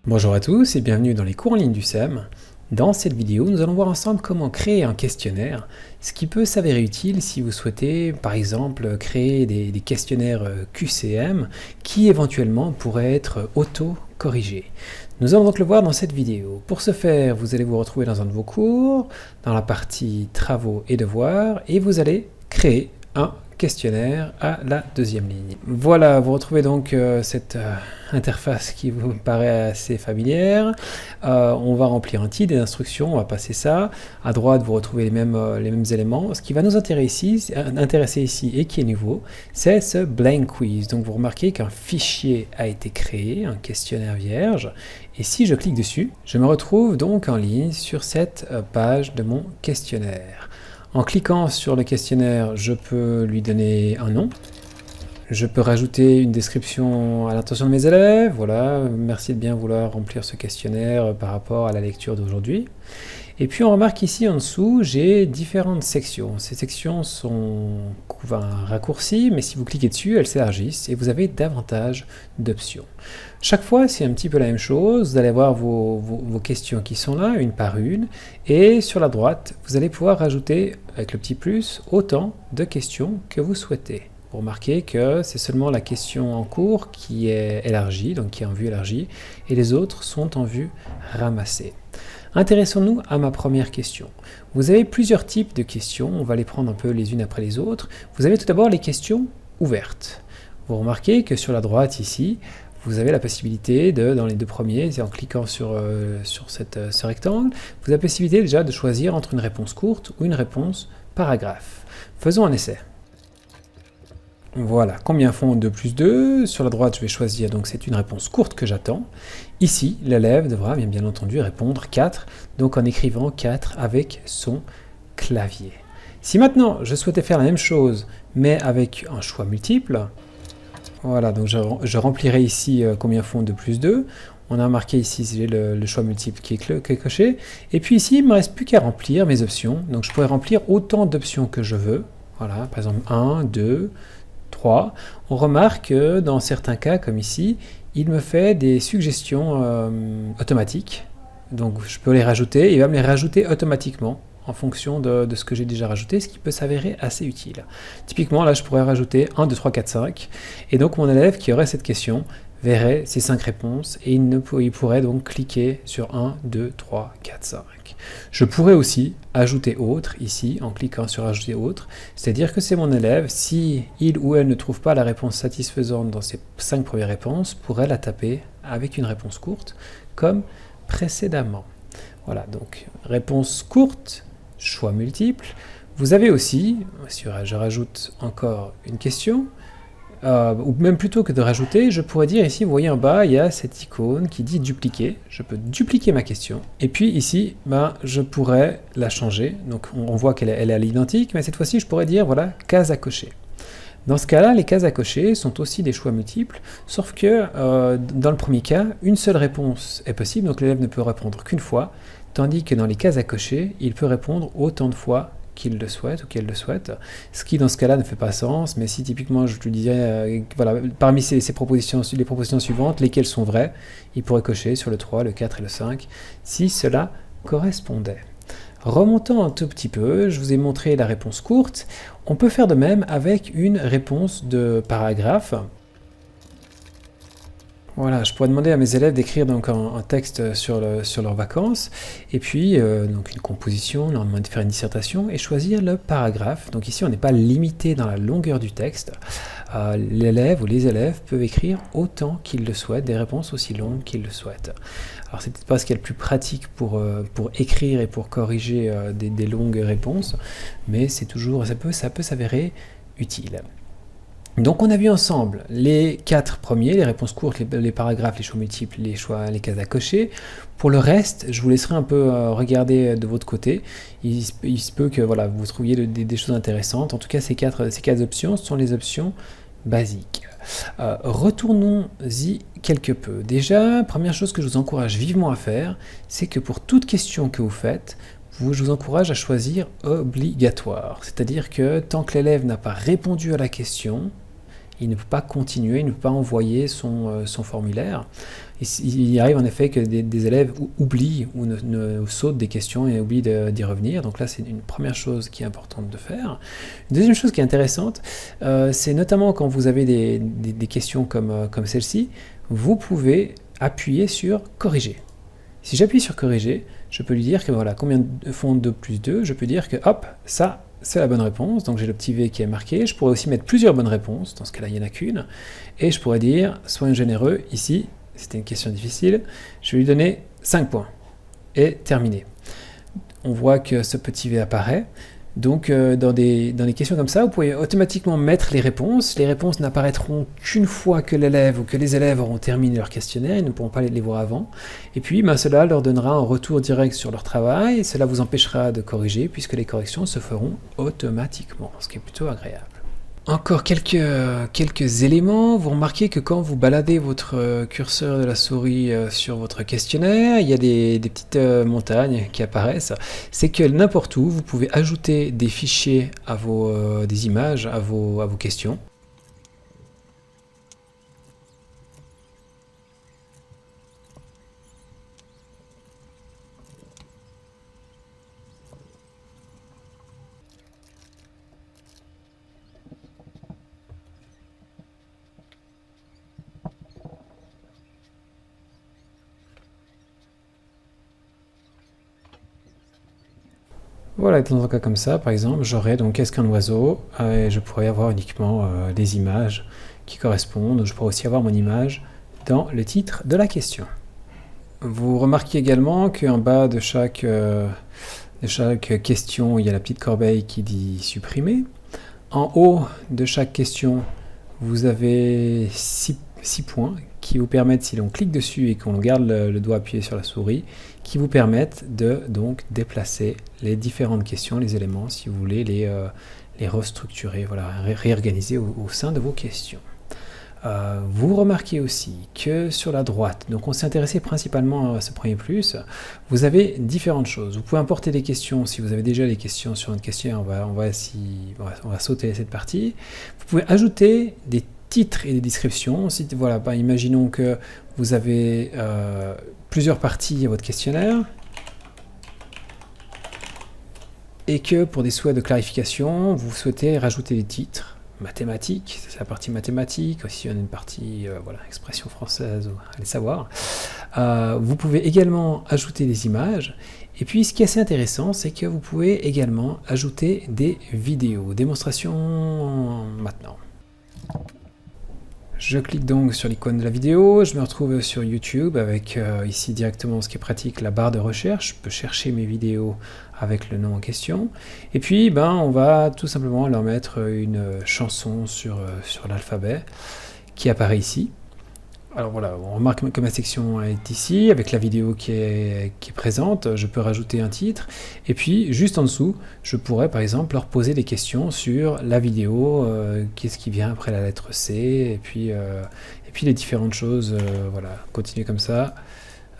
Bonjour à tous et bienvenue dans les cours en ligne du SEM. Dans cette vidéo, nous allons voir ensemble comment créer un questionnaire, ce qui peut s'avérer utile si vous souhaitez par exemple créer des questionnaires QCM qui éventuellement pourraient être auto-corrigés. Nous allons donc le voir dans cette vidéo. Pour ce faire, vous allez vous retrouver dans un de vos cours, dans la partie travaux et devoirs, et vous allez créer un questionnaire à la deuxième ligne. Voilà, vous retrouvez donc cette interface qui vous paraît assez familière. On va remplir un titre, des instructions, on va passer ça. À droite, vous retrouvez les mêmes éléments. Ce qui va nous intéresser ici et qui est nouveau, c'est ce blank quiz. Donc vous remarquez qu'un fichier a été créé, un questionnaire vierge. Et si je clique dessus, je me retrouve donc en ligne sur cette page de mon questionnaire. En cliquant sur le questionnaire, je peux lui donner un nom. Je peux rajouter une description à l'intention de mes élèves. Voilà, merci de bien vouloir remplir ce questionnaire par rapport à la lecture d'aujourd'hui. Et puis on remarque ici en dessous, j'ai différentes sections. Ces sections sont raccourcies, mais si vous cliquez dessus, elles s'élargissent et vous avez davantage d'options. Chaque fois, c'est un petit peu la même chose. Vous allez avoir vos questions qui sont là, une par une. Et sur la droite, vous allez pouvoir rajouter, avec le petit plus, autant de questions que vous souhaitez. Vous remarquez que c'est seulement la question en cours qui est élargie, donc qui est en vue élargie, et les autres sont en vue ramassée. Intéressons-nous à ma première question. Vous avez plusieurs types de questions, on va les prendre un peu les unes après les autres. Vous avez tout d'abord les questions ouvertes. Vous remarquez que sur la droite ici, vous avez la possibilité dans les deux premiers, en cliquant sur ce rectangle, vous avez la possibilité déjà de choisir entre une réponse courte ou une réponse paragraphe. Faisons un essai. Voilà, combien font 2 plus 2? Sur la droite, je vais choisir, donc c'est une réponse courte que j'attends. Ici, l'élève devra bien entendu répondre 4, donc en écrivant 4 avec son clavier. Si maintenant, je souhaitais faire la même chose, mais avec un choix multiple, voilà, donc je remplirai ici combien font 2 plus 2. On a marqué ici, j'ai le choix multiple qui est coché. Et puis ici, il ne me reste plus qu'à remplir mes options. Donc je pourrais remplir autant d'options que je veux. Voilà, par exemple 1, 2, 3. On remarque que dans certains cas, comme ici, il me fait des suggestions automatiques. Donc je peux les rajouter, et il va me les rajouter automatiquement en fonction de ce que j'ai déjà rajouté, ce qui peut s'avérer assez utile. Typiquement, là, je pourrais rajouter 1, 2, 3, 4, 5, et donc mon élève qui aurait cette question verrait ces 5 réponses, et il pourrait donc cliquer sur 1, 2, 3, 4, 5. Je pourrais aussi ajouter autre, ici, en cliquant sur ajouter autre, c'est-à-dire que c'est mon élève, si il ou elle ne trouve pas la réponse satisfaisante dans ses 5 premières réponses, pourrait la taper avec une réponse courte, comme précédemment. Voilà, donc réponse courte, choix multiple. Vous avez aussi, si je rajoute encore une question, ou même plutôt que de rajouter, je pourrais dire ici, vous voyez en bas, il y a cette icône qui dit dupliquer. Je peux dupliquer ma question. Et puis ici, je pourrais la changer. Donc on voit qu'elle est à l'identique, mais cette fois-ci, je pourrais dire, voilà, case à cocher. Dans ce cas-là, les cases à cocher sont aussi des choix multiples, sauf que dans le premier cas, une seule réponse est possible, donc l'élève ne peut répondre qu'une fois, tandis que dans les cases à cocher, il peut répondre autant de fois qu'il le souhaite ou qu'elle le souhaite, ce qui dans ce cas-là ne fait pas sens, mais si typiquement je lui disais, voilà, parmi les propositions suivantes, lesquelles sont vraies, il pourrait cocher sur le 3, le 4 et le 5, si cela correspondait. Remontant un tout petit peu, je vous ai montré la réponse courte, on peut faire de même avec une réponse de paragraphe. Voilà, je pourrais demander à mes élèves d'écrire donc un texte sur leurs vacances, et puis donc une composition, leur demander de faire une dissertation, et choisir le paragraphe. Donc ici, on n'est pas limité dans la longueur du texte. L'élève ou les élèves peuvent écrire autant qu'ils le souhaitent, des réponses aussi longues qu'ils le souhaitent. Alors c'est peut-être pas ce qui est le plus pratique pour écrire et pour corriger des longues réponses, mais c'est toujours, ça peut s'avérer utile. Donc on a vu ensemble les 4 premiers, les réponses courtes, les paragraphes, les choix multiples, les cases à cocher. Pour le reste, je vous laisserai un peu regarder de votre côté. Il se peut que voilà, vous trouviez des choses intéressantes. En tout cas, ces quatre options sont les options basiques. Retournons-y quelque peu. Déjà, première chose que je vous encourage vivement à faire, c'est que pour toute question que vous faites, je vous encourage à choisir obligatoire. C'est-à-dire que tant que l'élève n'a pas répondu à la question, il ne peut pas continuer, il ne peut pas envoyer son formulaire. Il arrive en effet que des élèves oublient ou ne sautent des questions et oublient d'y revenir. Donc là, c'est une première chose qui est importante de faire. Une deuxième chose qui est intéressante, c'est notamment quand vous avez des questions comme celle-ci, vous pouvez appuyer sur « Corriger ». Si j'appuie sur « Corriger », je peux lui dire que voilà, combien font 2 plus 2, je peux dire que hop, ça, c'est la bonne réponse, donc j'ai le petit V qui est marqué. Je pourrais aussi mettre plusieurs bonnes réponses, dans ce cas-là, il n'y en a qu'une. Et je pourrais dire, soyons généreux, ici, c'était une question difficile, je vais lui donner 5 points. Et terminé. On voit que ce petit V apparaît. Donc, dans des questions comme ça, vous pouvez automatiquement mettre les réponses. Les réponses n'apparaîtront qu'une fois que l'élève ou que les élèves auront terminé leur questionnaire. Ils ne pourront pas les voir avant. Et puis, cela leur donnera un retour direct sur leur travail. Et cela vous empêchera de corriger, puisque les corrections se feront automatiquement, ce qui est plutôt agréable. Encore quelques éléments. Vous remarquez que quand vous baladez votre curseur de la souris sur votre questionnaire, il y a des petites montagnes qui apparaissent. C'est que n'importe où, vous pouvez ajouter des fichiers à des images à vos questions. Voilà, dans un cas comme ça, par exemple, j'aurais donc qu'est-ce qu'un oiseau, et je pourrais avoir uniquement des images qui correspondent. Je pourrais aussi avoir mon image dans le titre de la question. Vous remarquez également qu'en bas de chaque question, il y a la petite corbeille qui dit supprimer. En haut de chaque question, vous avez 6 points qui vous permettent, si l'on clique dessus et qu'on garde le doigt appuyé sur la souris, qui vous permettent de donc déplacer les différentes questions, les éléments, si vous voulez les restructurer, voilà, réorganiser au sein de vos questions. Vous remarquez aussi que sur la droite, donc on s'est intéressé principalement à ce premier plus, vous avez différentes choses. Vous pouvez importer des questions, si vous avez déjà des questions sur notre questionnaire, on va sauter cette partie. Vous pouvez ajouter des titres et des descriptions. Voilà, imaginons que vous avez plusieurs parties à votre questionnaire et que pour des souhaits de clarification, vous souhaitez rajouter des titres mathématiques, c'est la partie mathématiques, aussi on a une partie expression française, allez savoir. Vous pouvez également ajouter des images, et puis ce qui est assez intéressant, c'est que vous pouvez également ajouter des vidéos, démonstration maintenant. Je clique donc sur l'icône de la vidéo, je me retrouve sur YouTube avec ici directement, ce qui est pratique, la barre de recherche. Je peux chercher mes vidéos avec le nom en question. Et puis on va tout simplement leur mettre une chanson sur l'alphabet qui apparaît ici. Alors voilà, on remarque que ma section est ici, avec la vidéo qui est présente, je peux rajouter un titre, et puis juste en dessous, je pourrais par exemple leur poser des questions sur la vidéo, qu'est-ce qui vient après la lettre C, et puis les différentes choses, voilà, continuer comme ça,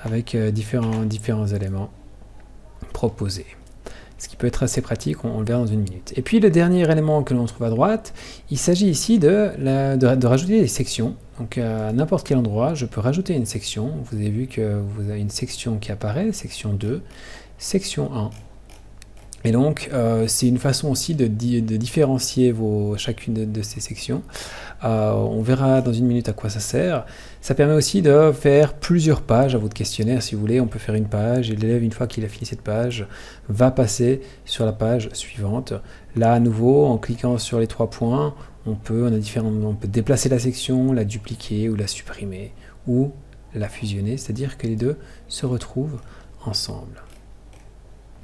avec différents éléments proposés. Ce qui peut être assez pratique, on le verra dans une minute. Et puis le dernier élément que l'on trouve à droite, il s'agit ici de rajouter des sections. Donc à n'importe quel endroit, je peux rajouter une section. Vous avez vu que vous avez une section qui apparaît, section 2, section 1. Et donc c'est une façon aussi de différencier chacune de ces sections. On verra dans une minute à quoi ça sert. Ça permet aussi de faire plusieurs pages à votre questionnaire, si vous voulez. On peut faire une page et l'élève, une fois qu'il a fini cette page, va passer sur la page suivante. Là, à nouveau, en cliquant sur les 3 points, on peut déplacer la section, la dupliquer ou la supprimer, ou la fusionner, c'est-à-dire que les deux se retrouvent ensemble.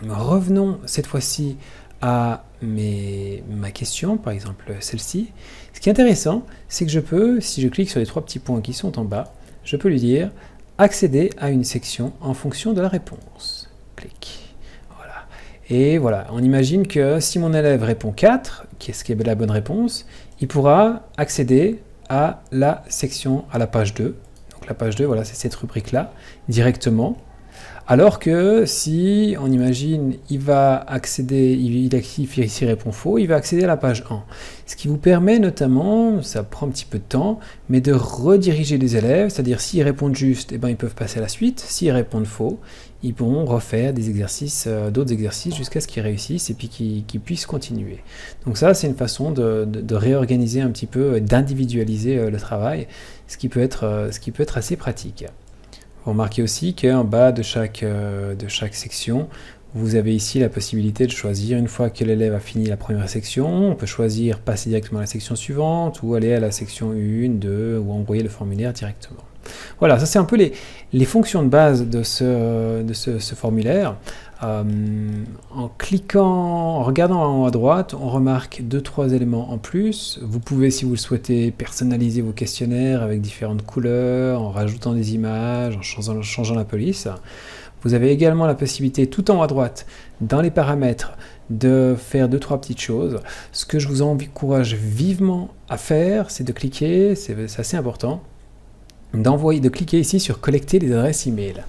Revenons cette fois-ci à ma question, par exemple celle-ci. Ce qui est intéressant, c'est que je peux, si je clique sur les 3 petits points qui sont en bas, je peux lui dire accéder à une section en fonction de la réponse. Clic. Voilà. Et voilà, on imagine que si mon élève répond 4, qu'est-ce qui est la bonne réponse, il pourra accéder à la section, à la page 2. Donc la page 2, voilà, c'est cette rubrique-là, directement. Alors que si, on imagine, il va accéder, il active ici répond faux, il va accéder à la page 1. Ce qui vous permet notamment, ça prend un petit peu de temps, mais de rediriger les élèves, c'est-à-dire s'ils répondent juste, eh ben, ils peuvent passer à la suite, s'ils répondent faux, ils pourront refaire des exercices, d'autres exercices jusqu'à ce qu'ils réussissent et puis qu'ils puissent continuer. Donc ça, c'est une façon de réorganiser un petit peu, d'individualiser le travail, ce qui peut être assez pratique. Vous remarquez aussi qu'en bas de chaque section, vous avez ici la possibilité de choisir, une fois que l'élève a fini la première section, on peut choisir passer directement à la section suivante ou aller à la section 1, 2 ou envoyer le formulaire directement. Voilà, ça c'est un peu les fonctions de base de ce formulaire. En cliquant, en regardant en haut à droite, on remarque 2-3 éléments en plus. Vous pouvez, si vous le souhaitez, personnaliser vos questionnaires avec différentes couleurs, en rajoutant des images, en changeant la police. Vous avez également la possibilité, tout en haut à droite, dans les paramètres, de faire 2-3 petites choses. Ce que je vous encourage vivement à faire, c'est de cliquer, c'est assez important, de cliquer ici sur collecter les adresses email.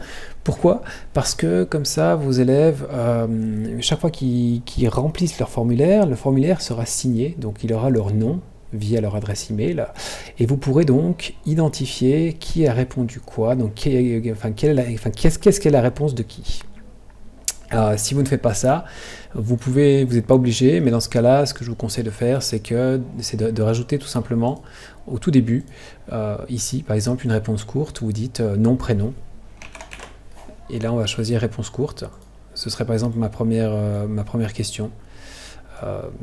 Pourquoi? Parce que comme ça, vos élèves, chaque fois qu'ils remplissent leur formulaire, le formulaire sera signé, donc il aura leur nom via leur adresse email, et vous pourrez donc identifier qui a répondu quoi, donc qu'est-ce qu'est la réponse de qui. Si vous ne faites pas ça, vous n'êtes pas obligé, mais dans ce cas-là, ce que je vous conseille de faire, c'est de rajouter tout simplement au tout début, ici par exemple une réponse courte, où vous dites nom, prénom, et là on va choisir réponse courte. Ce serait par exemple ma première question.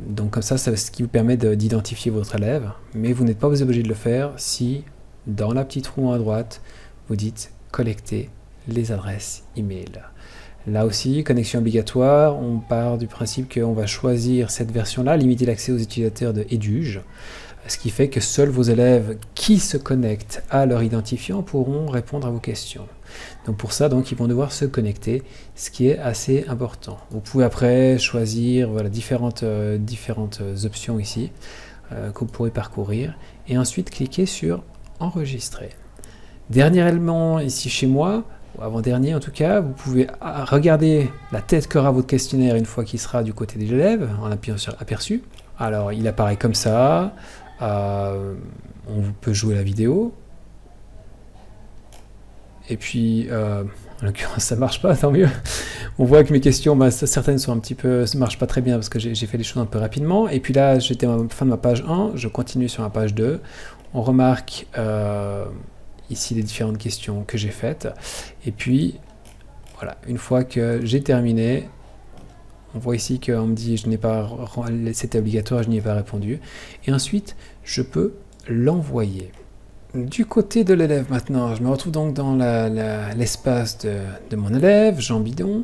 Donc comme ça, c'est ce qui vous permet d'identifier votre élève, mais vous n'êtes pas obligé de le faire si, dans la petite roue à droite, vous dites collecter les adresses email. Là aussi, connexion obligatoire, on part du principe qu'on va choisir cette version-là, limiter l'accès aux utilisateurs de Eduge, ce qui fait que seuls vos élèves qui se connectent à leur identifiant pourront répondre à vos questions. Donc pour ça, ils vont devoir se connecter, ce qui est assez important. Vous pouvez après choisir différentes options ici que vous pourrez parcourir et ensuite cliquer sur enregistrer. Dernier élément ici chez moi, ou avant-dernier en tout cas, vous pouvez regarder la tête qu'aura votre questionnaire une fois qu'il sera du côté de l'élève en appuyant sur aperçu. Alors il apparaît comme ça, on peut jouer la vidéo. Et puis, en l'occurrence, ça marche pas, tant mieux. On voit que mes questions, certaines sont ne marchent pas très bien parce que j'ai fait les choses un peu rapidement. Et puis là, j'étais à la fin de ma page 1, je continue sur ma page 2. On remarque ici les différentes questions que j'ai faites. Et puis, voilà, une fois que j'ai terminé, on voit ici qu'on me dit c'était obligatoire, je n'y ai pas répondu. Et ensuite, je peux l'envoyer. Du côté de l'élève maintenant, je me retrouve donc dans l'espace de mon élève, Jean Bidon.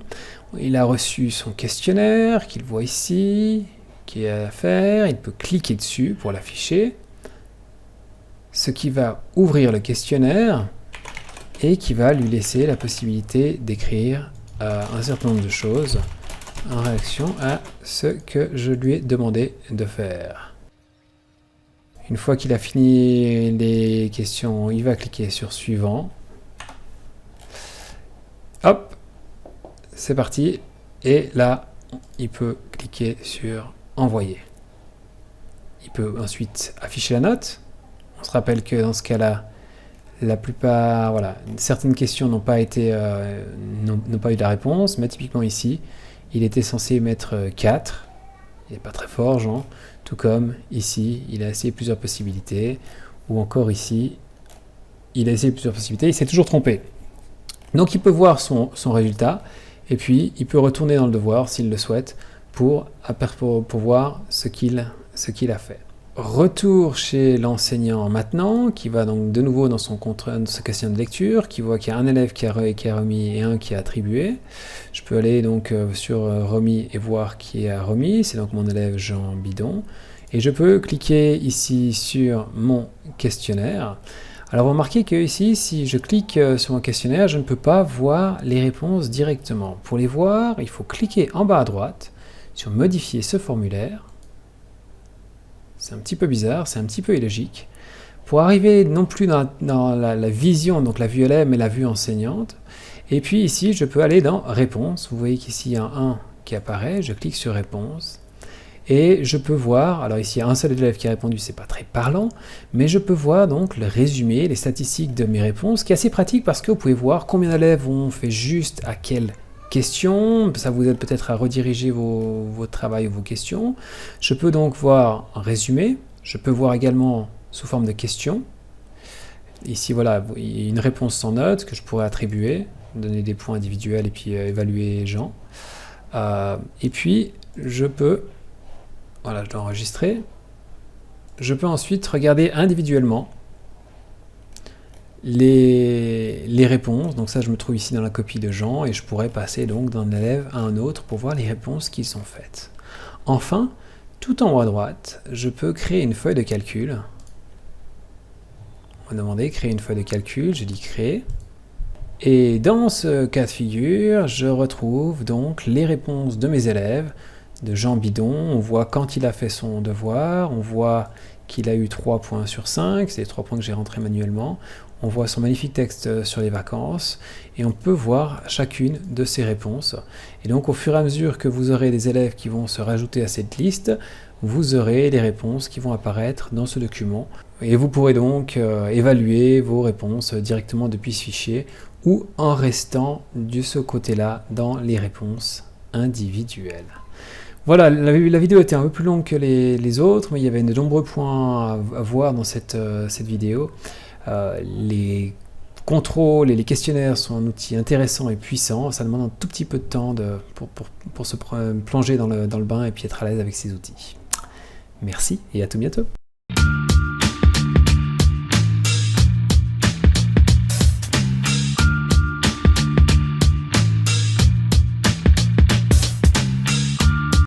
Il a reçu son questionnaire qu'il voit ici, qui est à faire. Il peut cliquer dessus pour l'afficher, ce qui va ouvrir le questionnaire et qui va lui laisser la possibilité d'écrire un certain nombre de choses en réaction à ce que je lui ai demandé de faire. Une fois qu'il a fini les questions, il va cliquer sur suivant. Hop, c'est parti. Et là, il peut cliquer sur envoyer. Il peut ensuite afficher la note. On se rappelle que dans ce cas-là, la plupart, certaines questions n'ont pas eu la réponse, mais typiquement ici, il était censé mettre 4. Il n'est pas très fort, Jean. Tout comme ici, il a essayé plusieurs possibilités, ou encore ici, il a essayé plusieurs possibilités, il s'est toujours trompé. Donc il peut voir son résultat, et puis il peut retourner dans le devoir, s'il le souhaite, pour voir ce qu'il a fait. Retour chez l'enseignant maintenant, qui va donc de nouveau dans son questionnaire de lecture, qui voit qu'il y a un élève qui a remis et un qui a attribué. Je peux aller donc sur remis et voir qui a remis, c'est donc mon élève Jean Bidon. Et je peux cliquer ici sur mon questionnaire. Alors remarquez que ici, si je clique sur mon questionnaire, je ne peux pas voir les réponses directement. Pour les voir, il faut cliquer en bas à droite sur modifier ce formulaire. C'est un petit peu bizarre, c'est un petit peu illogique. Pour arriver non plus dans la vision, donc la vue élève, mais la vue enseignante, Et puis ici, je peux aller dans Réponses. Vous voyez qu'ici, il y a un 1 qui apparaît. Je clique sur Réponses. Et je peux voir, alors ici il y a un seul élève qui a répondu, c'est pas très parlant, mais je peux voir donc le résumé, les statistiques de mes réponses, ce qui est assez pratique parce que vous pouvez voir combien d'élèves ont fait juste à quelle question, ça vous aide peut-être à rediriger votre travail ou vos questions. Je peux donc voir un résumé, je peux voir également sous forme de questions. Ici voilà, il y a une réponse sans note que je pourrais attribuer, donner des points individuels et puis évaluer les gens. Et puis je peux... Voilà, je dois enregistrer. Je peux ensuite regarder individuellement les réponses. Donc ça, je me trouve ici dans la copie de Jean et je pourrais passer donc d'un élève à un autre pour voir les réponses qui sont faites. Enfin, tout en haut à droite, je peux créer une feuille de calcul. On va demander créer une feuille de calcul. Je dis créer. Et dans ce cas de figure, je retrouve donc les réponses de mes élèves, de Jean Bidon. On voit quand il a fait son devoir, on voit qu'il a eu 3 points sur 5, c'est les 3 points que j'ai rentrés manuellement. On voit son magnifique texte sur les vacances, et on peut voir chacune de ses réponses. Et donc au fur et à mesure que vous aurez des élèves qui vont se rajouter à cette liste, vous aurez les réponses qui vont apparaître dans ce document. Et vous pourrez donc évaluer vos réponses directement depuis ce fichier, ou en restant de ce côté-là dans les réponses individuelles. Voilà, la vidéo était un peu plus longue que les autres, mais il y avait de nombreux points à voir dans cette vidéo. Les contrôles et les questionnaires sont un outil intéressant et puissant. Ça demande un tout petit peu de temps pour se plonger dans le bain et puis être à l'aise avec ces outils. Merci et à tout bientôt.